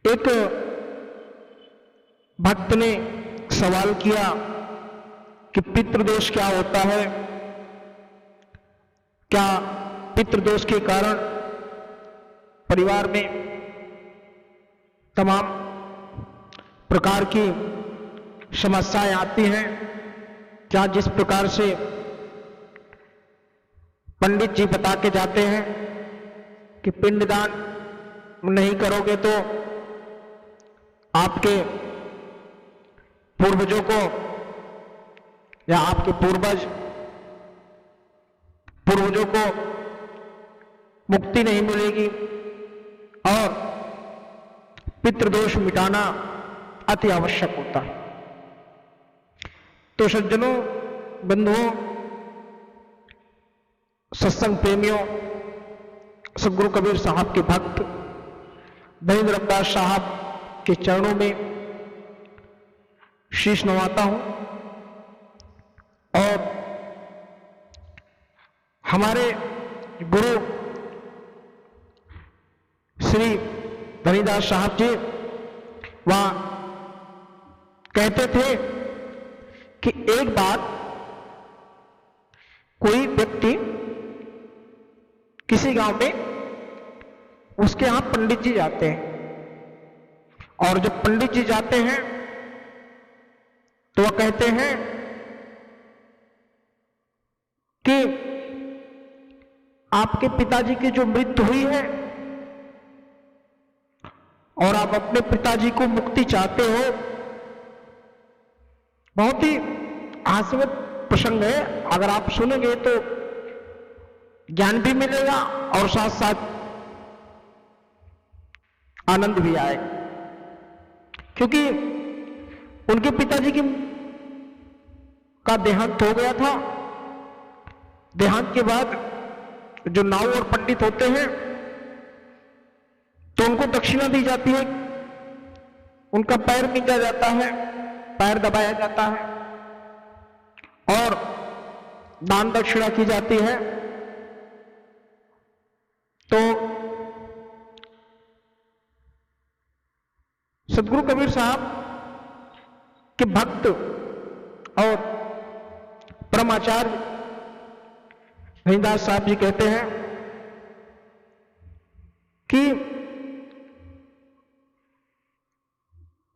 एक भक्त ने सवाल किया कि पितृदोष क्या होता है, क्या पितृदोष के कारण परिवार में तमाम प्रकार की समस्याएं आती हैं। क्या जिस प्रकार से पंडित जी बता के जाते हैं कि पिंडदान नहीं करोगे तो आपके पूर्वजों को या आपके पूर्वजों को मुक्ति नहीं मिलेगी और पितृदोष मिटाना अति आवश्यक होता है। तो सज्जनों, बंधुओं, सत्संग प्रेमियों, सदगुरु कबीर साहब के भक्त धनीन्द्र रमदास साहब के चरणों में शीश नवाता हूं और हमारे गुरु श्री धनीदास साहब जी वहां कहते थे कि एक बार कोई व्यक्ति किसी गांव में उसके यहां पंडित जी जाते हैं और जब पंडित जी जाते हैं तो वह कहते हैं कि आपके पिताजी की जो मृत्यु हुई है और आप अपने पिताजी को मुक्ति चाहते हो, बहुत ही हास्यवत प्रसंग है। अगर आप सुनेंगे तो ज्ञान भी मिलेगा और साथ साथ आनंद भी आएगा, क्योंकि उनके पिताजी का देहांत हो गया था। देहांत के बाद जो नाव और पंडित होते हैं तो उनको दक्षिणा दी जाती है, उनका पैर मींजा जाता है, पैर दबाया जाता है और दान दक्षिणा की जाती है। तो सदगुरु कबीर साहब के भक्त और परमाचार्य धनीदास साहब जी कहते हैं कि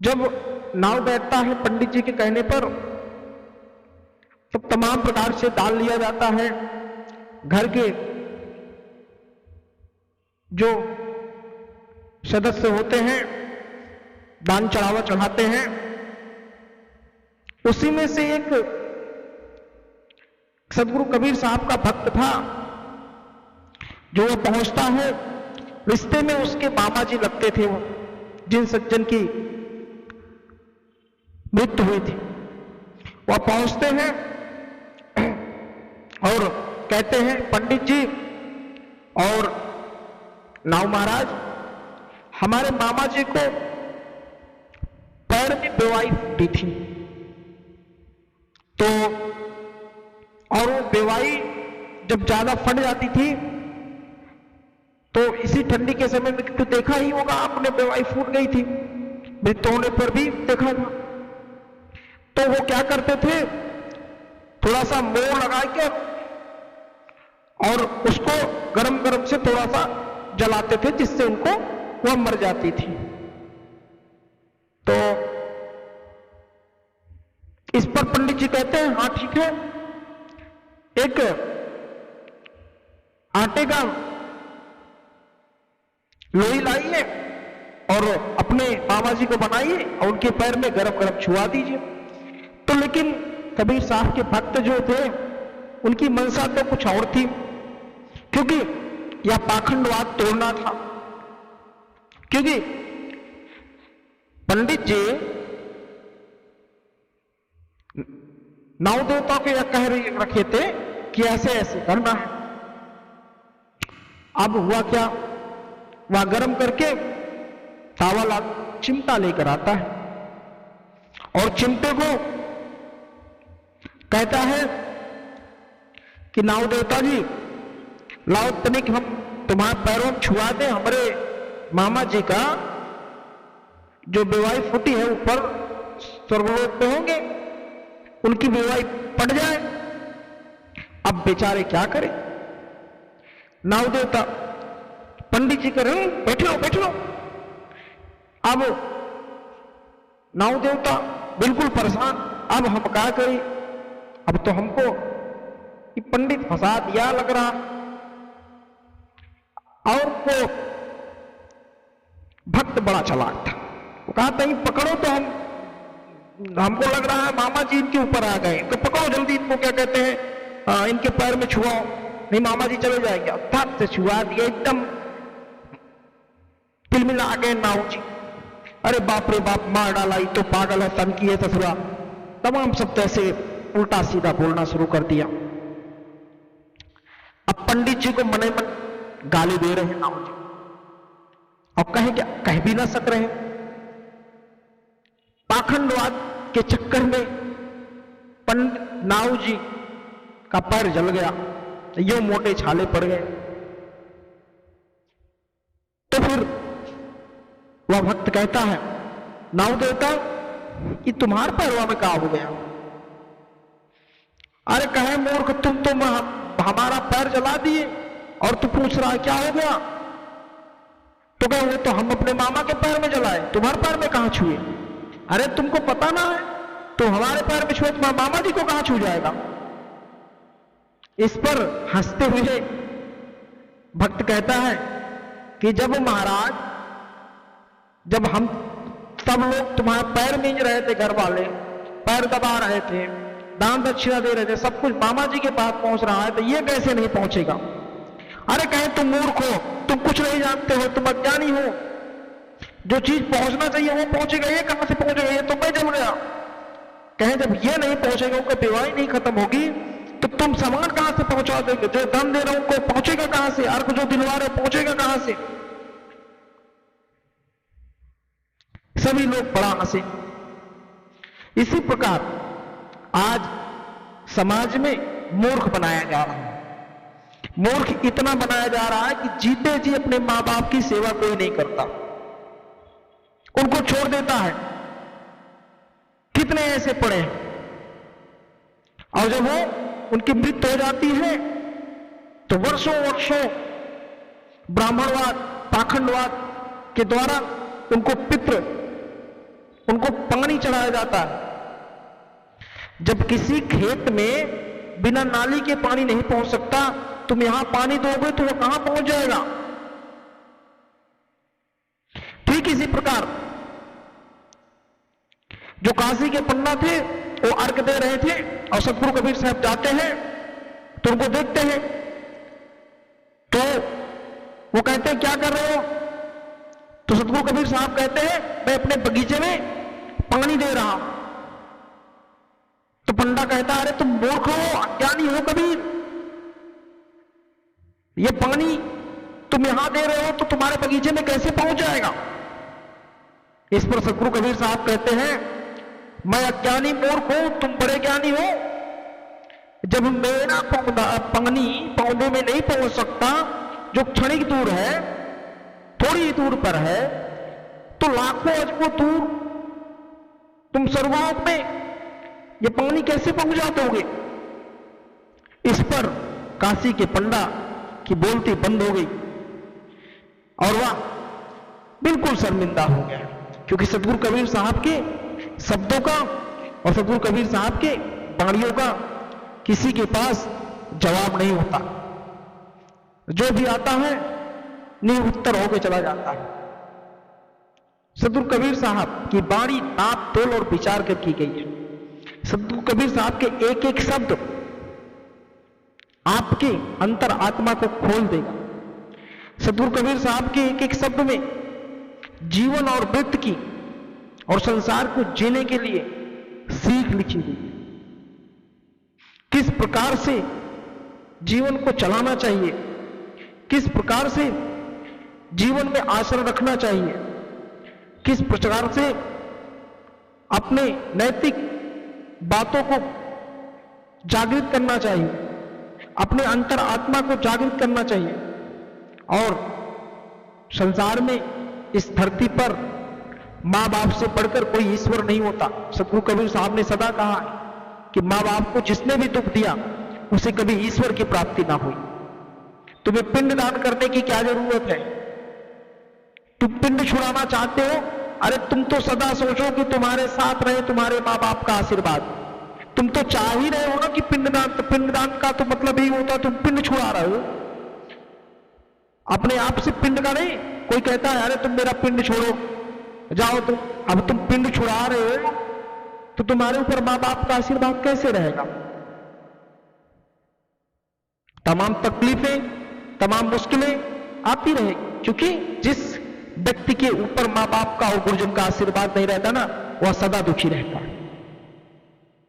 जब नाव बैठता है पंडित जी के कहने पर तो तमाम प्रकार से दान लिया जाता है। घर के जो सदस्य होते हैं दान चढ़ावा चढ़ाते हैं। उसी में से एक सदगुरु कबीर साहब का भक्त था जो वो पहुंचता है। रिश्ते में उसके मामा जी लगते थे, वो जिन सज्जन की मृत्यु हुई थी। वह पहुंचते हैं और कहते हैं, पंडित जी और नाव महाराज, हमारे मामा जी को पैर में बेवाई फूटी थी, तो और वो बेवाई जब ज्यादा फट जाती थी तो इसी ठंडी के समय में तो देखा ही होगा आपने, बेवाई फूट गई थी, मृत्यु होने पर भी देखा था। तो वो क्या करते थे, थोड़ा सा मोह लगा के और उसको गरम गरम से थोड़ा सा जलाते थे, जिससे उनको वह मर जाती थी। तो इस पर पंडित जी कहते हैं, हाँ ठीक है, एक आटे का लोई लाइए और अपने मामा जी को बनाइए और उनके पैर में गरम गरम छुआ दीजिए। तो लेकिन कबीर साहब के भक्त जो थे उनकी मनसा तो कुछ और थी, क्योंकि यह पाखंडवाद तोड़ना था। क्योंकि पंडित जी नाव देवता को यह कह रखे थे कि ऐसे ऐसे करना है। अब हुआ क्या, वह गर्म करके तावा चिमटा लेकर आता है और चिमटे को कहता है कि नाव देवता जी लाओ तनिक हम तुम्हारे पैरों में छुआ दे, हमारे मामा जी का जो बेवाई फूटी है ऊपर स्वर्गलोक में होंगे, उनकी बेवाई पड़ जाए। अब बेचारे क्या करें? नाव देवता पंडित जी कह रहे बैठ लो बैठ लो। अब नाव देवता बिल्कुल परेशान, अब हम क्या करें? अब तो हमको ये पंडित फंसा दिया लग रहा। और वो भक्त बड़ा चालाक था, वो कहा था पकड़ो तो हमको लग रहा है मामा जी इनके ऊपर आ गए, तो पकड़ो जल्दी इनको, क्या कहते हैं, इनके पैर में छुआओ, नहीं मामा जी चले जाएंगे। अर्थात से छुआ दिया, एकदम तिलमिला आ गए नाव जी। अरे बाप रे बाप, मार डाला, ये तो पागल है, तनकी है ससुरा, तमाम सब ऐसे उल्टा सीधा बोलना शुरू कर दिया। अब पंडित जी को मने मन गाली दे रहे हैं नाव जी, और कहे क्या, कह भी ना सक रहे। पाखंडवाद के चक्कर में पंडित नाव जी का पैर जल गया, यो मोटे छाले पड़ गए। तो फिर वह भक्त कहता है, नाव देवता कि तुम्हारे पैरवा में क्या हो गया? अरे कहे मूर्ख, तुम तो हमारा पैर जला दिए और तू पूछ रहा है क्या हो गया? तो कहे वो तो हम अपने मामा के पैर में जलाए, तुम्हारे पैर में कहां छुए? अरे तुमको पता ना है, तो हमारे पैर में छुए तो मामा जी को कहां छू जाएगा? इस पर हंसते हुए भक्त कहता है कि जब महाराज, जब हम सब लोग तुम्हारे पैर में रहे थे, घर वाले पैर दबा रहे थे, दान दक्षिणा दे रहे थे, सब कुछ मामा जी के पास पहुंच रहा है, तो ये कैसे नहीं पहुंचेगा? अरे कहे तुम मूर्ख हो, तुम कुछ नहीं जानते हो, तुम अज्ञानी हो, जो चीज पहुंचना चाहिए वो पहुंचेगा, ये कहां से पहुंचेगा? ये तो मैं जम गया। कहे जब ये नहीं पहुंचेगा, उनकी बेवाई नहीं खत्म होगी, तो तुम सामान कहां से पहुंचा देंगे? जो धन दे रहे हो उनको पहुंचेगा कहां से? अर्घ जो दिलवा रहे पहुंचेगा कहां से? सभी लोग बड़ा हंसे। इसी प्रकार आज समाज में मूर्ख बनाया जा रहा है। मूर्ख इतना बनाया जा रहा है कि जीते जी अपने मां बाप की सेवा कोई नहीं करता, उनको छोड़ देता है। कितने ऐसे पड़े हैं, और जब वो उनकी मृत्यु हो जाती है तो वर्षों वर्षों ब्राह्मणवाद, पाखंडवाद के द्वारा उनको पानी चढ़ाया जाता है। जब किसी खेत में बिना नाली के पानी नहीं पहुंच सकता, तुम यहां पानी दोगे तो वो कहां पहुंच जाएगा? ठीक इसी प्रकार जो काशी के पन्ना थे वो अर्घ दे रहे थे, और सतगुरु कबीर साहब जाते हैं तो उनको देखते हैं, तो वो कहते हैं क्या कर रहे हो? तो सतगुरु कबीर साहब कहते हैं मैं अपने बगीचे में पानी दे रहा हूं। तो पंडा कहता है अरे तुम मूर्ख हो, अज्ञानी हो कबीर, ये पानी तुम यहां दे रहे हो तो तुम्हारे बगीचे में कैसे पहुंच जाएगा? इस पर सतगुरु कबीर साहब कहते हैं मैं अज्ञानी मूर्ख हूं, तुम बड़े ज्ञानी हो। जब मेरा पानी पौधे में नहीं पहुंच सकता, जो क्षणिक दूर है, थोड़ी दूर पर है, तो लाखों अजबों दूर तुम सर्वलोक में ये पानी कैसे पहुंचा दोगे? इस पर काशी के पंडा की बोलती बंद हो गई और वह बिल्कुल शर्मिंदा हो गया, क्योंकि सतगुरु कबीर साहब के शब्दों का और सतगुरु कबीर साहब के वाणियों का किसी के पास जवाब नहीं होता। जो भी आता है निरुत्तर होकर चला जाता है। सतगुरु कबीर साहब की वाणी नाप तोल और विचार कर की गई है। सतगुरु कबीर साहब के एक एक शब्द आपके अंतर आत्मा को खोल देगा। सतगुरु कबीर साहब के एक एक शब्द में जीवन और वृत्त की और संसार को जीने के लिए सीख लिखी हुई है। किस प्रकार से जीवन को चलाना चाहिए, किस प्रकार से जीवन में आचरण रखना चाहिए, किस प्रकार से अपने नैतिक बातों को जागृत करना चाहिए, अपने अंतर आत्मा को जागृत करना चाहिए और संसार में, इस धरती पर माँ बाप से बढ़कर कोई ईश्वर नहीं होता। सतगुरु कबीर साहब ने सदा कहा है कि माँ बाप को जिसने भी दुख दिया उसे कभी ईश्वर की प्राप्ति ना हुई। तुम्हें पिंड दान करने की क्या जरूरत है? तुम पिंड छुड़ाना चाहते हो? अरे तुम तो सदा सोचो कि तुम्हारे साथ रहे तुम्हारे माँ बाप का आशीर्वाद। तुम तो चाह ही रहे हो ना कि पिंडदान का तो मतलब ही होता तुम पिंड छुड़ा रहे हो, अपने आप से पिंड का नहीं। कोई कहता है अरे तुम मेरा पिंड छोड़ो, जाओ तुम। अब तुम पिंड छुड़ा रहे हो तो तुम्हारे ऊपर माँ बाप का आशीर्वाद कैसे रहेगा? तमाम तकलीफें, तमाम मुश्किलें आती रहेगी, क्योंकि जिस व्यक्ति के ऊपर माँ बाप का और गुरुजन का आशीर्वाद नहीं रहता ना, वह सदा दुखी रहता है।